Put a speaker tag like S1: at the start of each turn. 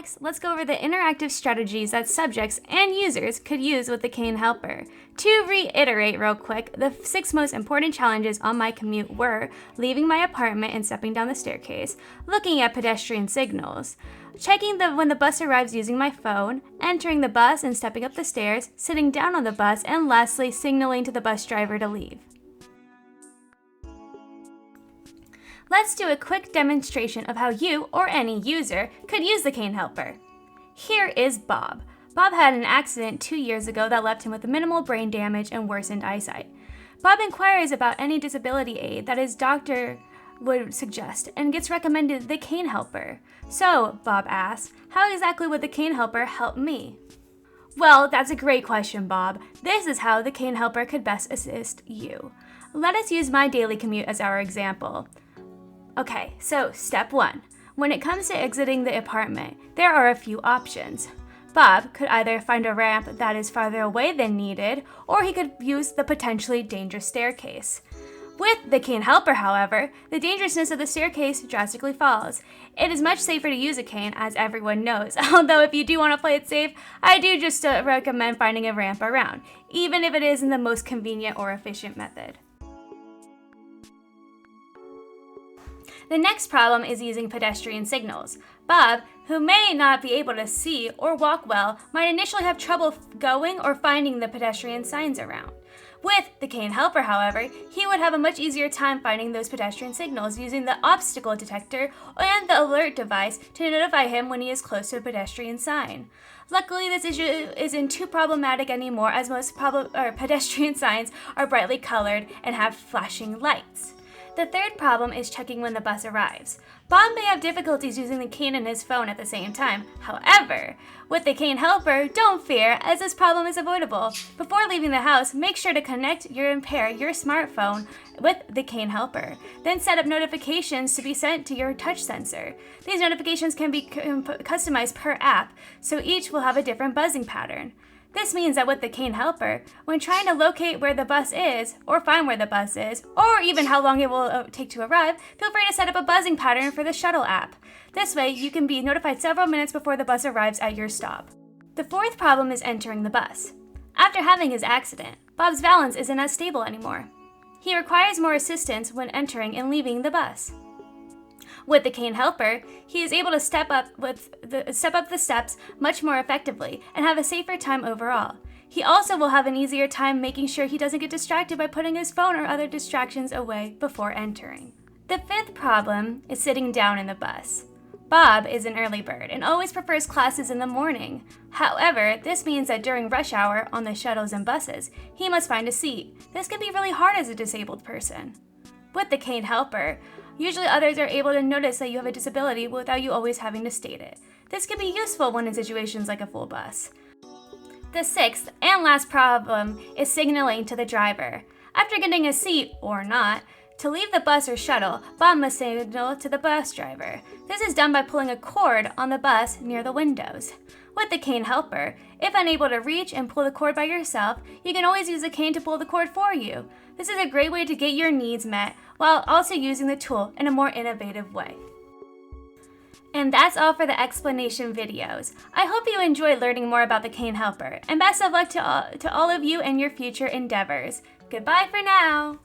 S1: Next, let's go over the interactive strategies that subjects and users could use with the Cane Helper. To reiterate real quick, the 6 most important challenges on my commute were leaving my apartment and stepping down the staircase, looking at pedestrian signals, checking when the bus arrives using my phone, entering the bus and stepping up the stairs, sitting down on the bus, and lastly, signaling to the bus driver to leave. Let's do a quick demonstration of how you, or any user, could use the Cane Helper. Here is Bob. Bob had an accident 2 years ago that left him with minimal brain damage and worsened eyesight. Bob inquires about any disability aid that his doctor would suggest and gets recommended the Cane Helper. So, Bob asks, how exactly would the Cane Helper help me? Well, that's a great question, Bob. This is how the Cane Helper could best assist you. Let us use my daily commute as our example. Okay, so step 1. When it comes to exiting the apartment, there are a few options. Bob could either find a ramp that is farther away than needed, or he could use the potentially dangerous staircase. With the Cane Helper, however, the dangerousness of the staircase drastically falls. It is much safer to use a cane, as everyone knows, although if you do want to play it safe, I do just recommend finding a ramp around, even if it isn't the most convenient or efficient method. The next problem is using pedestrian signals. Bob, who may not be able to see or walk well, might initially have trouble going or finding the pedestrian signs around. With the Cane Helper, however, he would have a much easier time finding those pedestrian signals using the obstacle detector and the alert device to notify him when he is close to a pedestrian sign. Luckily, this issue isn't too problematic anymore, as most pedestrian signs are brightly colored and have flashing lights. The third problem is checking when the bus arrives. Bob may have difficulties using the cane and his phone at the same time. However, with the Cane Helper, don't fear, as this problem is avoidable. Before leaving the house, make sure to connect and pair your smartphone with the Cane Helper. Then set up notifications to be sent to your touch sensor. These notifications can be customized per app, so each will have a different buzzing pattern. This means that with the Cane Helper, when trying to locate where the bus is, or find where the bus is, or even how long it will take to arrive, feel free to set up a buzzing pattern for the Shuttle app. This way, you can be notified several minutes before the bus arrives at your stop. The fourth problem is entering the bus. After having his accident, Bob's balance isn't as stable anymore. He requires more assistance when entering and leaving the bus. With the Cane Helper, he is able to step up the steps much more effectively and have a safer time overall. He also will have an easier time making sure he doesn't get distracted by putting his phone or other distractions away before entering. The fifth problem is sitting down in the bus. Bob is an early bird and always prefers classes in the morning. However, this means that during rush hour on the shuttles and buses, he must find a seat. This can be really hard as a disabled person. With the Cane Helper, usually others are able to notice that you have a disability without you always having to state it. This can be useful when in situations like a full bus. The sixth and last problem is signaling to the driver. After getting a seat, or not, to leave the bus or shuttle, Bob must signal to the bus driver. This is done by pulling a cord on the bus near the windows. With the Cane Helper, if unable to reach and pull the cord by yourself, you can always use a cane to pull the cord for you. This is a great way to get your needs met while also using the tool in a more innovative way. And that's all for the explanation videos. I hope you enjoyed learning more about the Cane Helper, and best of luck to all of you in your future endeavors. Goodbye for now!